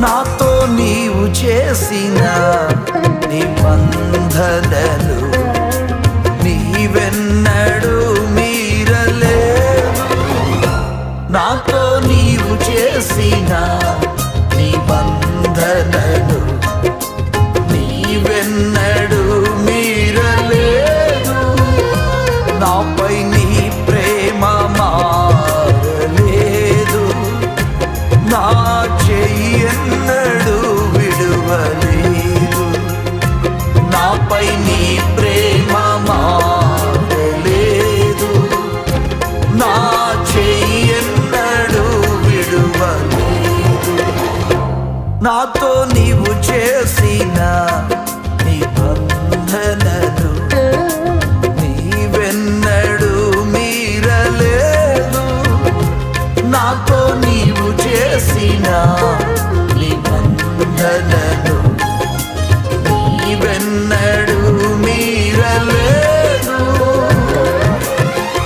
నాతో నీవు చేసిన నిబంధనలు నీవెన్నడూ మీరలేదు. నాతో నీవు చేసిన నిబంధనలు నీవెన్నడూ మీరలేదు. నాపై నీ ప్రేమ మారలేదు. నా చెయ్యెన్నడూ విడువలేదు. నాపై నీ ప్రేమ మారలేదు. నా చెయ్యెన్నడూ విడువలేదు. నాతో నీవు చేసిన నిబంధనలు నీవెన్నడూ మీరలేదు. నాతో నీవు చేసిన నిబంధనలు